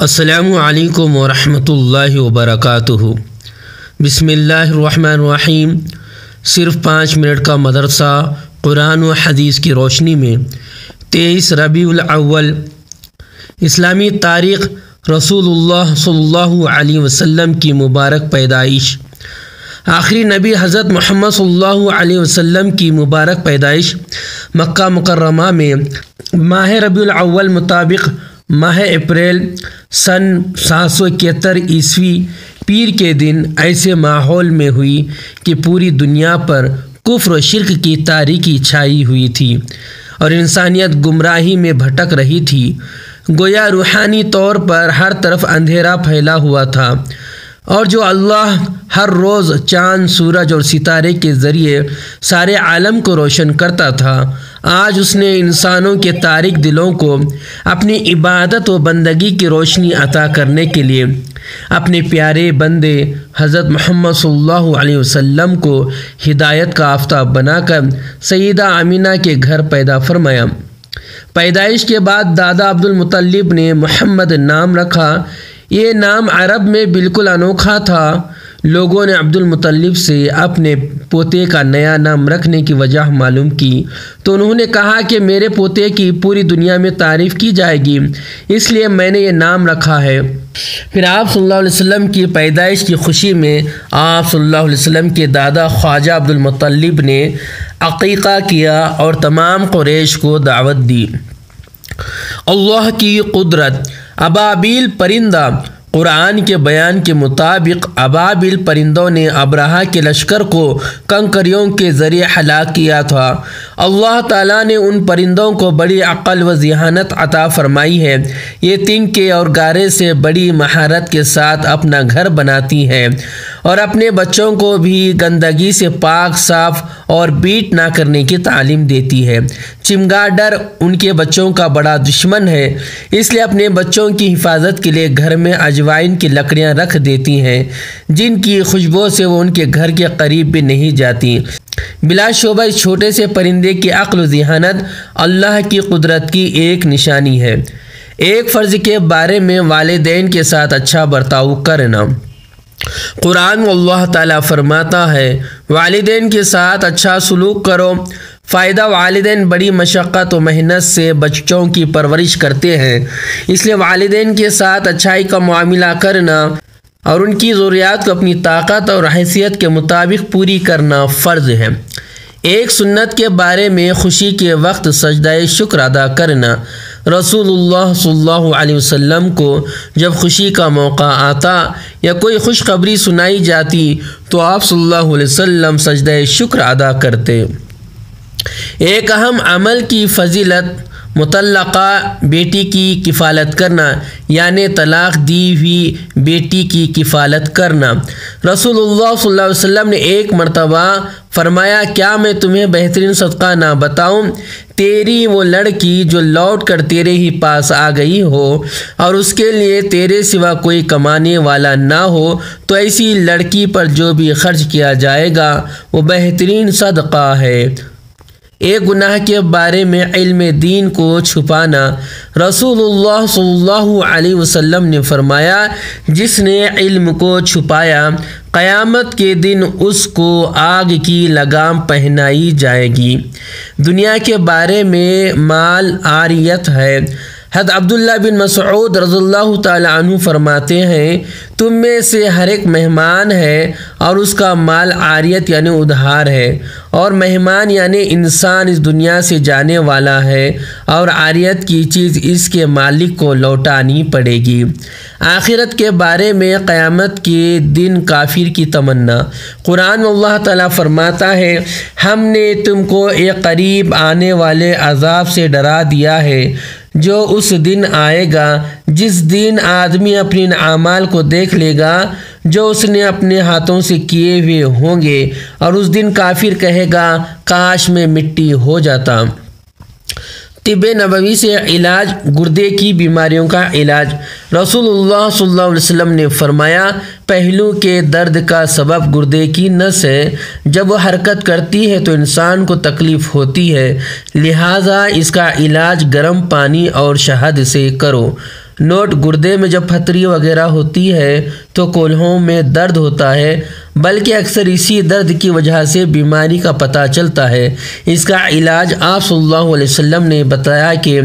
السلام علیکم ورحمۃ اللہ وبرکاتہ۔ بسم اللہ الرحمن الرحیم۔ صرف 5 منٹ کا مدرسہ قرآن و حدیث کی روشنی میں 23 ربیع الاول اسلامی تاریخ رسول اللہ صلی اللہ علیہ وسلم کی مبارک پیدائش۔ آخری نبی حضرت محمد صلی اللہ علیہ وسلم کی مبارک پیدائش مکہ مکرمہ میں ماہ ربیع الاول مطابق ماہ اپریل سن 771 عیسوی پیر کے دن ایسے ماحول میں ہوئی کہ پوری دنیا پر کفر و شرک کی تاریکی چھائی ہوئی تھی اور انسانیت گمراہی میں بھٹک رہی تھی۔ گویا روحانی طور پر ہر طرف اندھیرا پھیلا ہوا تھا، اور جو اللہ ہر روز چاند، سورج اور ستارے کے ذریعے سارے عالم کو روشن کرتا تھا، آج اس نے انسانوں کے تاریک دلوں کو اپنی عبادت و بندگی کی روشنی عطا کرنے کے لیے اپنے پیارے بندے حضرت محمد صلی اللہ علیہ وسلم کو ہدایت کا آفتاب بنا کر سیدہ آمینہ کے گھر پیدا فرمایا۔ پیدائش کے بعد دادا عبد المطلب نے محمد نام رکھا۔ یہ نام عرب میں بالکل انوکھا تھا۔ لوگوں نے عبد المطلب سے اپنے پوتے کا نیا نام رکھنے کی وجہ معلوم کی تو انہوں نے کہا کہ میرے پوتے کی پوری دنیا میں تعریف کی جائے گی، اس لیے میں نے یہ نام رکھا ہے۔ پھر آپ صلی اللہ علیہ وسلم کی پیدائش کی خوشی میں آپ صلی اللہ علیہ وسلم کے دادا خواجہ عبد المطلب نے عقیقہ کیا اور تمام قریش کو دعوت دی۔ اللہ کی قدرت۔ ابابیل پرندہ۔ قرآن کے بیان کے مطابق ابابیل پرندوں نے ابرہہ کے لشکر کو کنکریوں کے ذریعے ہلاک کیا تھا۔ اللہ تعالیٰ نے ان پرندوں کو بڑی عقل و ذہانت عطا فرمائی ہے۔ یہ تنکے اور گارے سے بڑی مہارت کے ساتھ اپنا گھر بناتی ہیں اور اپنے بچوں کو بھی گندگی سے پاک صاف اور بیٹ نہ کرنے کی تعلیم دیتی ہے۔ چمگاڈر ان کے بچوں کا بڑا دشمن ہے، اس لیے اپنے بچوں کی حفاظت کے لیے گھر میں اجوائن کی لکڑیاں رکھ دیتی ہیں، جن کی خوشبو سے وہ ان کے گھر کے قریب بھی نہیں جاتی۔ بلا شبہ اس چھوٹے سے پرندے کی عقل و ذہانت اللہ کی قدرت کی ایک نشانی ہے۔ ایک فرض کے بارے میں والدین کے ساتھ اچھا برتاؤ کرنا۔ قرآن میں اللہ تعالیٰ فرماتا ہے، والدین کے ساتھ اچھا سلوک کرو۔ فائدہ والدین بڑی مشقت و محنت سے بچوں کی پرورش کرتے ہیں، اس لیے والدین کے ساتھ اچھائی کا معاملہ کرنا اور ان کی ضروریات کو اپنی طاقت اور حیثیت کے مطابق پوری کرنا فرض ہے۔ ایک سنت کے بارے میں خوشی کے وقت سجدہ شکر ادا کرنا۔ رسول اللہ صلی اللہ علیہ وسلم کو جب خوشی کا موقع آتا یا کوئی خوشخبری سنائی جاتی تو آپ صلی اللہ علیہ وسلم سجدہ شکر ادا کرتے۔ ایک اہم عمل کی فضیلت مطلقہ بیٹی کی کفالت کرنا، یعنی طلاق دی ہوئی بیٹی کی کفالت کرنا۔ رسول اللہ صلی اللہ علیہ وسلم نے ایک مرتبہ فرمایا، کیا میں تمہیں بہترین صدقہ نہ بتاؤں؟ تیری وہ لڑکی جو لوٹ کر تیرے ہی پاس آ گئی ہو اور اس کے لیے تیرے سوا کوئی کمانے والا نہ ہو، تو ایسی لڑکی پر جو بھی خرچ کیا جائے گا وہ بہترین صدقہ ہے۔ ایک گناہ کے بارے میں علم دین کو چھپانا۔ رسول اللہ صلی اللہ علیہ وسلم نے فرمایا، جس نے علم کو چھپایا قیامت کے دن اس کو آگ کی لگام پہنائی جائے گی۔ دنیا کے بارے میں مال عاریت ہے۔ حضرت عبداللہ بن مسعود رضی اللہ تعالی عنہ فرماتے ہیں، تم میں سے ہر ایک مہمان ہے اور اس کا مال عاریت یعنی ادھار ہے، اور مہمان یعنی انسان اس دنیا سے جانے والا ہے اور عاریت کی چیز اس کے مالک کو لوٹانی پڑے گی۔ آخرت کے بارے میں قیامت کے دن کافر کی تمنا۔ قرآن میں اللہ تعالیٰ فرماتا ہے، ہم نے تم کو ایک قریب آنے والے عذاب سے ڈرا دیا ہے جو اس دن آئے گا، جس دن آدمی اپنے اعمال کو دیکھ لے گا جو اس نے اپنے ہاتھوں سے کیے ہوئے ہوں گے، اور اس دن کافر کہے گا، کاش میں مٹی ہو جاتا۔ طب نبوی سے علاج۔ گردے کی بیماریوں کا علاج۔ رسول اللہ صلی اللہ علیہ وسلم نے فرمایا، پہلو کے درد کا سبب گردے کی نس ہے، جب وہ حرکت کرتی ہے تو انسان کو تکلیف ہوتی ہے، لہٰذا اس کا علاج گرم پانی اور شہد سے کرو۔ نوٹ: گردے میں جب پھتری وغیرہ ہوتی ہے تو کولہوں میں درد ہوتا ہے، بلکہ اکثر اسی درد کی وجہ سے بیماری کا پتہ چلتا ہے۔ اس کا علاج آپ صلی اللہ علیہ وسلم نے بتایا کہ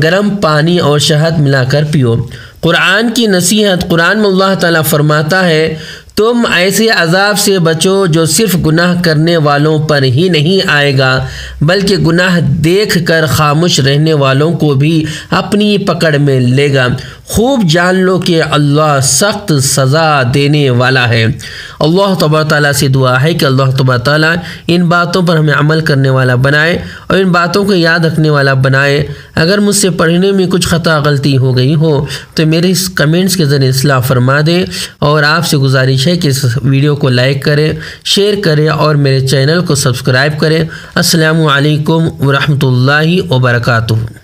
گرم پانی اور شہد ملا کر پیو۔ قرآن کی نصیحت: قرآن میں اللہ تعالیٰ فرماتا ہے، تم ایسے عذاب سے بچو جو صرف گناہ کرنے والوں پر ہی نہیں آئے گا بلکہ گناہ دیکھ کر خاموش رہنے والوں کو بھی اپنی پکڑ میں لے گا۔ خوب جان لو کہ اللہ سخت سزا دینے والا ہے۔ اللہ تبارک تعالیٰ سے دعا ہے کہ اللہ تبارک تعالیٰ ان باتوں پر ہمیں عمل کرنے والا بنائے اور ان باتوں کو یاد رکھنے والا بنائے۔ اگر مجھ سے پڑھنے میں کچھ خطا غلطی ہو گئی ہو تو میرے اس کمنٹس کے ذریعے اصلاح فرما دیں، اور آپ سے گزارش ہے کہ اس ویڈیو کو لائک کریں، شیئر کریں اور میرے چینل کو سبسکرائب کریں۔ السلام علیکم ورحمۃ اللہ وبرکاتہ۔